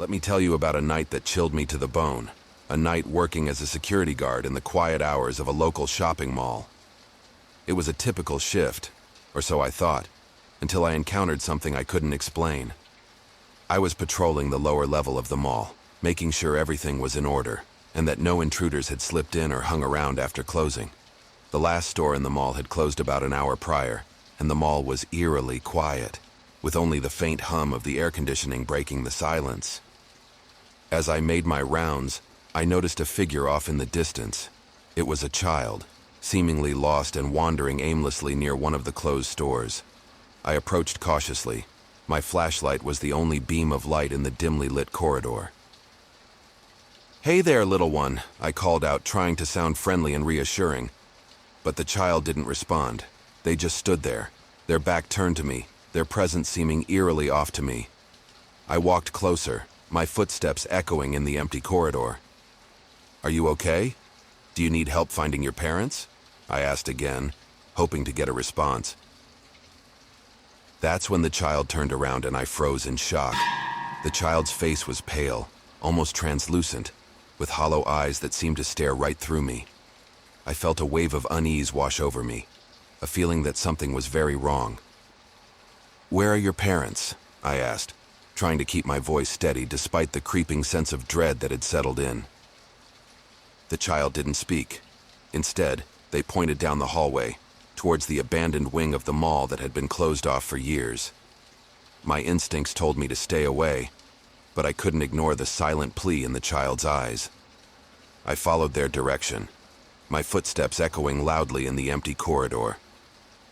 Let me tell you about a night that chilled me to the bone. A night working as a security guard in the quiet hours of a local shopping mall. It was a typical shift, or so I thought, until I encountered something I couldn't explain. I was patrolling the lower level of the mall, making sure everything was in order, and that no intruders had slipped in or hung around after closing. The last store in the mall had closed about an hour prior, and the mall was eerily quiet, with only the faint hum of the air conditioning breaking the silence. As I made my rounds, I noticed a figure off in the distance. It was a child, seemingly lost and wandering aimlessly near one of the closed stores. I approached cautiously. My flashlight was the only beam of light in the dimly lit corridor. "Hey there, little one," I called out, trying to sound friendly and reassuring. But the child didn't respond. They just stood there, their back turned to me, their presence seeming eerily off to me. I walked closer, my footsteps echoing in the empty corridor. "Are you okay? Do you need help finding your parents?" I asked again, hoping to get a response. That's when the child turned around and I froze in shock. The child's face was pale, almost translucent, with hollow eyes that seemed to stare right through me. I felt a wave of unease wash over me, a feeling that something was very wrong. "Where are your parents?" I asked, trying to keep my voice steady despite the creeping sense of dread that had settled in. The child didn't speak. Instead, they pointed down the hallway, towards the abandoned wing of the mall that had been closed off for years. My instincts told me to stay away, but I couldn't ignore the silent plea in the child's eyes. I followed their direction, my footsteps echoing loudly in the empty corridor.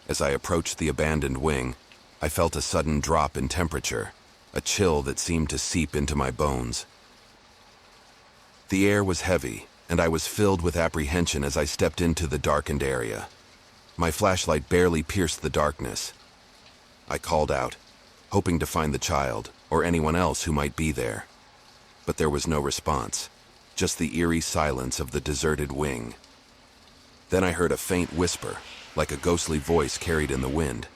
As I approached the abandoned wing, I felt a sudden drop in temperature, a chill that seemed to seep into my bones. The air was heavy, and I was filled with apprehension as I stepped into the darkened area. My flashlight barely pierced the darkness. I called out, hoping to find the child or anyone else who might be there. But there was no response, just the eerie silence of the deserted wing. Then I heard a faint whisper, like a ghostly voice carried in the wind.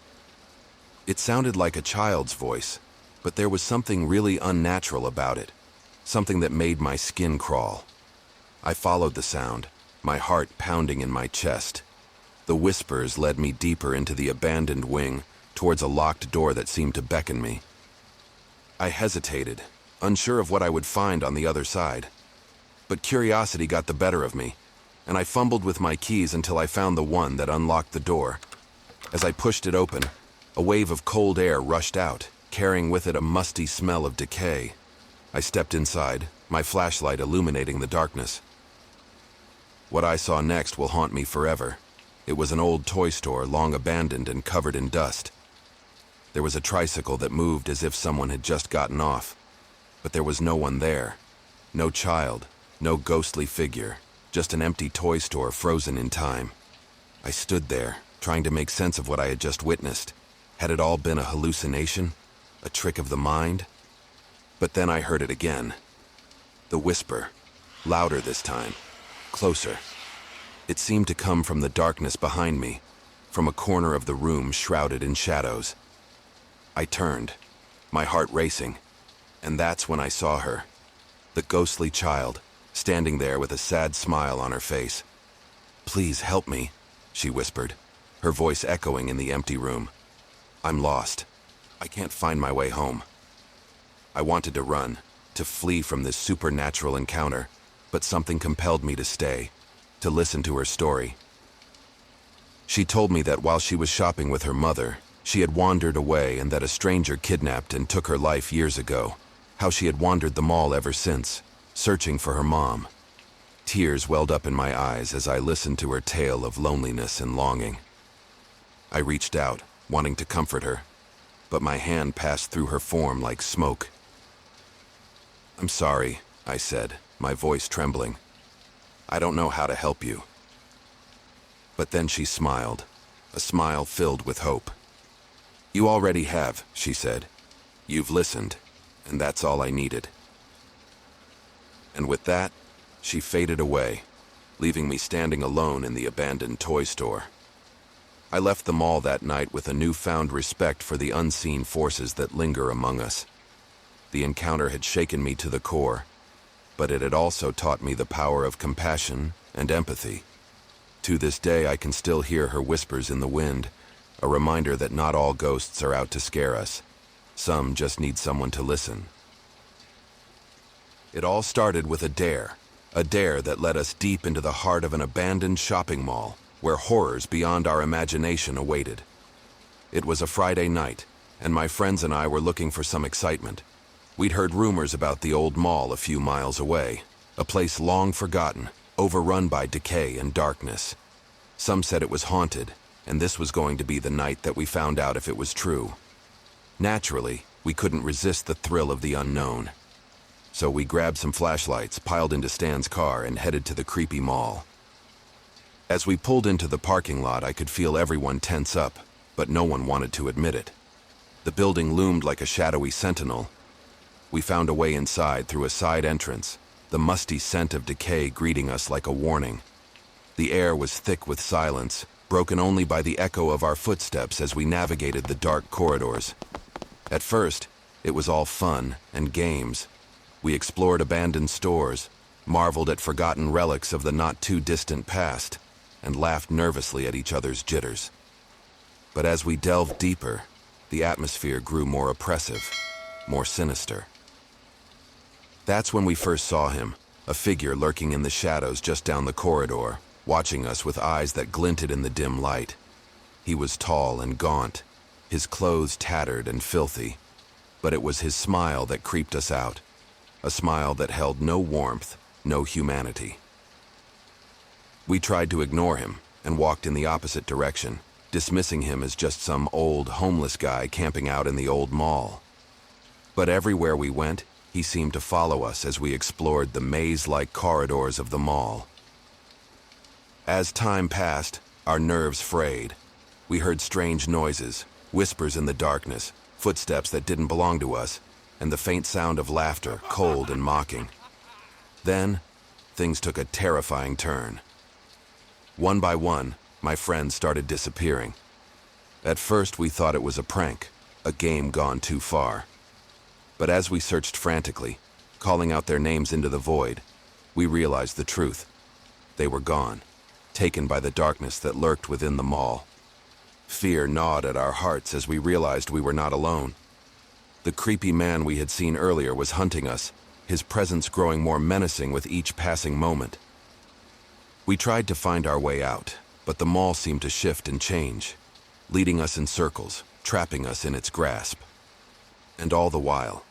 It sounded like a child's voice, but there was something really unnatural about it, something that made my skin crawl. I followed the sound, my heart pounding in my chest. The whispers led me deeper into the abandoned wing, towards a locked door that seemed to beckon me. I hesitated, unsure of what I would find on the other side. But curiosity got the better of me, and I fumbled with my keys until I found the one that unlocked the door. As I pushed it open, a wave of cold air rushed out, carrying with it a musty smell of decay. I stepped inside, my flashlight illuminating the darkness. What I saw next will haunt me forever. It was an old toy store, long abandoned and covered in dust. There was a tricycle that moved as if someone had just gotten off. But there was no one there. No child, no ghostly figure, just an empty toy store frozen in time. I stood there, trying to make sense of what I had just witnessed. Had it all been a hallucination? A trick of the mind? But then I heard it again. The whisper, louder this time. Closer. It seemed to come from the darkness behind me, from a corner of the room shrouded in shadows. I turned, my heart racing, and that's when I saw her, the ghostly child, standing there with a sad smile on her face. "Please help me," she whispered, her voice echoing in the empty room. "I'm lost. I can't find my way home." I wanted to run, to flee from this supernatural encounter, but something compelled me to stay, to listen to her story. She told me that while she was shopping with her mother, she had wandered away and that a stranger kidnapped and took her life years ago, how she had wandered the mall ever since, searching for her mom. Tears welled up in my eyes as I listened to her tale of loneliness and longing. I reached out, wanting to comfort her, but my hand passed through her form like smoke. "I'm sorry," I said, my voice trembling. "I don't know how to help you." But then she smiled, a smile filled with hope. "You already have," she said. "You've listened, and that's all I needed." And with that, she faded away, leaving me standing alone in the abandoned toy store. I left the mall that night with a newfound respect for the unseen forces that linger among us. The encounter had shaken me to the core, but it had also taught me the power of compassion and empathy. To this day, I can still hear her whispers in the wind, a reminder that not all ghosts are out to scare us. Some just need someone to listen. It all started with a dare that led us deep into the heart of an abandoned shopping mall, where horrors beyond our imagination awaited. It was a Friday night, and my friends and I were looking for some excitement. We'd heard rumors about the old mall a few miles away, a place long forgotten, overrun by decay and darkness. Some said it was haunted, and this was going to be the night that we found out if it was true. Naturally, we couldn't resist the thrill of the unknown. So we grabbed some flashlights, piled into Stan's car, and headed to the creepy mall. As we pulled into the parking lot, I could feel everyone tense up, but no one wanted to admit it. The building loomed like a shadowy sentinel. We found a way inside through a side entrance, the musty scent of decay greeting us like a warning. The air was thick with silence, broken only by the echo of our footsteps as we navigated the dark corridors. At first, it was all fun and games. We explored abandoned stores, marveled at forgotten relics of the not-too-distant past, and laughed nervously at each other's jitters. But as we delved deeper, the atmosphere grew more oppressive, more sinister. That's when we first saw him, a figure lurking in the shadows just down the corridor, watching us with eyes that glinted in the dim light. He was tall and gaunt, his clothes tattered and filthy, but it was his smile that creeped us out, a smile that held no warmth, no humanity. We tried to ignore him and walked in the opposite direction, dismissing him as just some old, homeless guy camping out in the old mall. But everywhere we went, he seemed to follow us as we explored the maze-like corridors of the mall. As time passed, our nerves frayed. We heard strange noises, whispers in the darkness, footsteps that didn't belong to us, and the faint sound of laughter, cold and mocking. Then, things took a terrifying turn. One by one, my friends started disappearing. At first, we thought it was a prank, a game gone too far. But as we searched frantically, calling out their names into the void, we realized the truth. They were gone, taken by the darkness that lurked within the mall. Fear gnawed at our hearts as we realized we were not alone. The creepy man we had seen earlier was hunting us, his presence growing more menacing with each passing moment. We tried to find our way out, but the mall seemed to shift and change, leading us in circles, trapping us in its grasp. And all the while,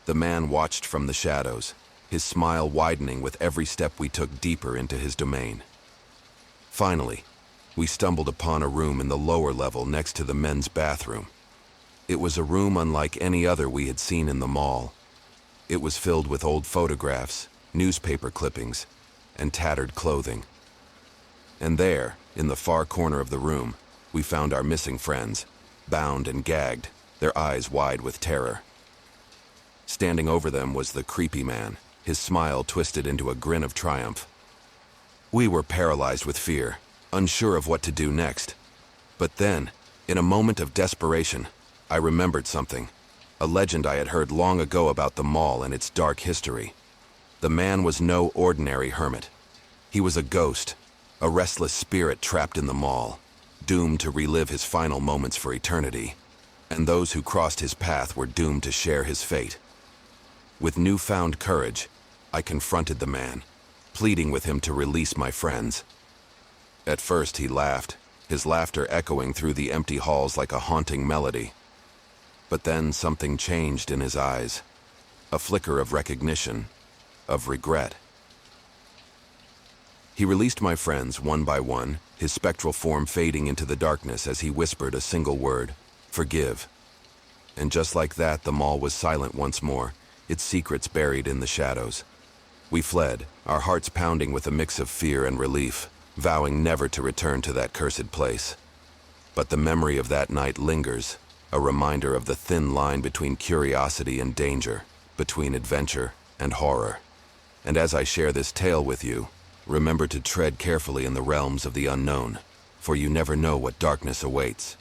the man watched from the shadows, his smile widening with every step we took deeper into his domain. Finally, we stumbled upon a room in the lower level next to the men's bathroom. It was a room unlike any other we had seen in the mall. It was filled with old photographs, newspaper clippings, and tattered clothing. And there, in the far corner of the room, we found our missing friends, bound and gagged, their eyes wide with terror. Standing over them was the creepy man, his smile twisted into a grin of triumph. We were paralyzed with fear, unsure of what to do next. But then, in a moment of desperation, I remembered something, a legend I had heard long ago about the mall and its dark history. The man was no ordinary hermit. He was a ghost, a restless spirit trapped in the mall, doomed to relive his final moments for eternity. And those who crossed his path were doomed to share his fate. With newfound courage, I confronted the man, pleading with him to release my friends. At first he laughed, his laughter echoing through the empty halls like a haunting melody. But then something changed in his eyes, a flicker of recognition, of regret. He released my friends one by one, his spectral form fading into the darkness as he whispered a single word: "Forgive." And just like that, the mall was silent once more, its secrets buried in the shadows. We fled, our hearts pounding with a mix of fear and relief, vowing never to return to that cursed place. But the memory of that night lingers, a reminder of the thin line between curiosity and danger, between adventure and horror. And as I share this tale with you, remember to tread carefully in the realms of the unknown, for you never know what darkness awaits.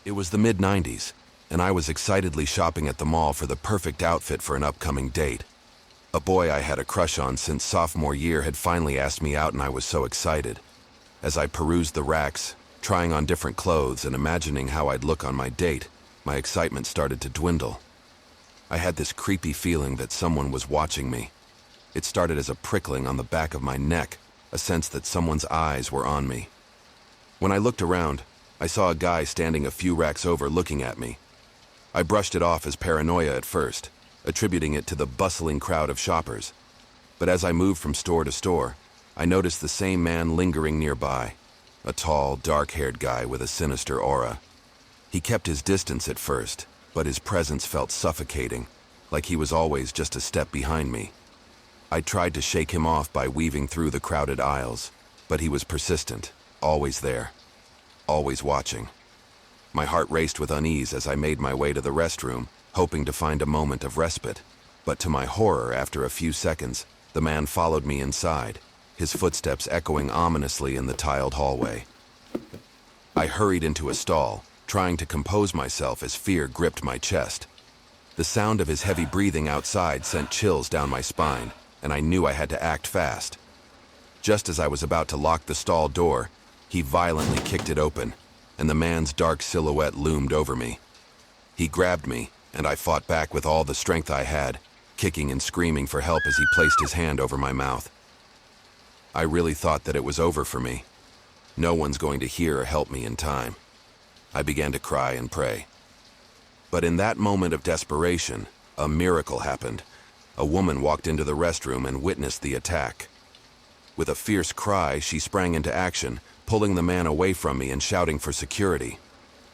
It was the mid-90s, and I was excitedly shopping at the mall for the perfect outfit for an upcoming date. A boy I had a crush on since sophomore year had finally asked me out, and I was so excited. As I perused the racks, trying on different clothes and imagining how I'd look on my date, my excitement started to dwindle. I had this creepy feeling that someone was watching me. It started as a prickling on the back of my neck, a sense that someone's eyes were on me. When I looked around, I saw a guy standing a few racks over looking at me. I brushed it off as paranoia at first, attributing it to the bustling crowd of shoppers. But as I moved from store to store, I noticed the same man lingering nearby, a tall, dark-haired guy with a sinister aura. He kept his distance at first, but his presence felt suffocating, like he was always just a step behind me. I tried to shake him off by weaving through the crowded aisles, but he was persistent, always there, always watching. My heart raced with unease as I made my way to the restroom, hoping to find a moment of respite. But to my horror, after a few seconds, the man followed me inside, his footsteps echoing ominously in the tiled hallway. I hurried into a stall, trying to compose myself as fear gripped my chest. The sound of his heavy breathing outside sent chills down my spine, and I knew I had to act fast. Just as I was about to lock the stall door, he violently kicked it open, and the man's dark silhouette loomed over me. He grabbed me, and I fought back with all the strength I had, kicking and screaming for help as he placed his hand over my mouth. I really thought that it was over for me. No one's going to hear or help me in time. I began to cry and pray. But in that moment of desperation, a miracle happened. A woman walked into the restroom and witnessed the attack. With a fierce cry, she sprang into action, pulling the man away from me and shouting for security.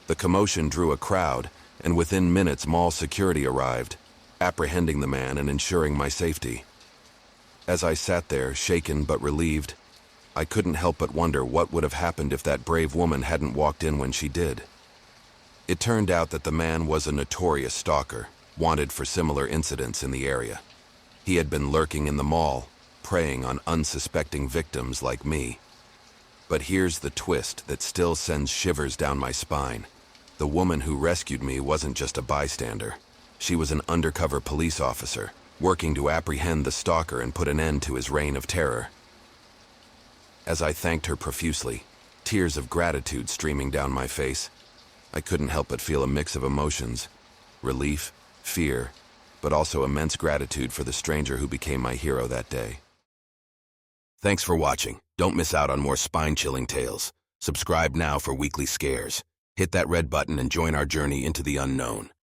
The commotion drew a crowd, and within minutes mall security arrived, apprehending the man and ensuring my safety. As I sat there, shaken but relieved, I couldn't help but wonder what would have happened if that brave woman hadn't walked in when she did. It turned out that the man was a notorious stalker, wanted for similar incidents in the area. He had been lurking in the mall, preying on unsuspecting victims like me. But here's the twist that still sends shivers down my spine. The woman who rescued me wasn't just a bystander. She was an undercover police officer, working to apprehend the stalker and put an end to his reign of terror. As I thanked her profusely, tears of gratitude streaming down my face, I couldn't help but feel a mix of emotions: relief, fear, but also immense gratitude for the stranger who became my hero that day. Thanks for watching. Don't miss out on more spine-chilling tales. Subscribe now for weekly scares. Hit that red button and join our journey into the unknown.